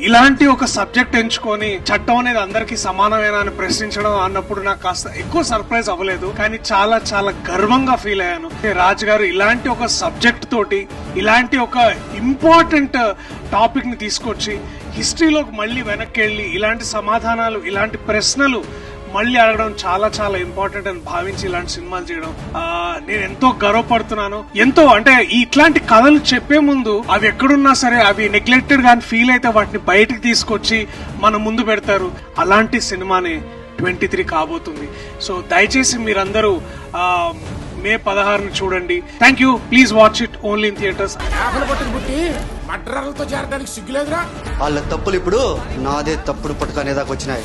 ఇలాంటి ఒక సబ్జెక్ట్ ఎంచుకొని చట్టం అనేది అందరికీ సమానమేనా అని ప్రశ్నించడం అన్నప్పుడు నాకు కాస్త ఎక్కువ సర్ప్రైజ్ అవ్వలేదు, కానీ చాలా చాలా గర్వంగా ఫీల్ అయ్యాను. రాజ్ గారు ఇలాంటి ఒక సబ్జెక్ట్ తోటి ఇలాంటి ఒక ఇంపార్టెంట్ టాపిక్ ని తీసుకొచ్చి హిస్టరీలోకి మళ్ళీ వెనక్కి వెళ్ళి ఇలాంటి సమాధానాలు ఇలాంటి ప్రశ్నలు మళ్ళీ అడగడం చాలా చాలా ఇంపార్టెంట్ అని భావించి ఇలాంటి సినిమాలు చేయడం నేను ఎంతో గర్వపడుతున్నాను. ఎంతో అంటే ఇట్లాంటి కథలు చెప్పే ముందు అవి ఎక్కడున్నా సరే అవి నెగ్లెక్టెడ్ గా ఫీల్ అయితే వాటిని బయటకు తీసుకొచ్చి మన ముందు పెడతారు. అలాంటి సినిమానే 23 కాబోతుంది. సో దయచేసి మీరందరూ మే 16 చూడండి. Thank you. Please watch it only in theatres. మడ్రలతో చేరడానికి సిగ్గులేదురా? వాళ్ళ తప్పులు ఇప్పుడు నాదే తప్పుడు పట్టుకనే దాకా వచ్చినాయి.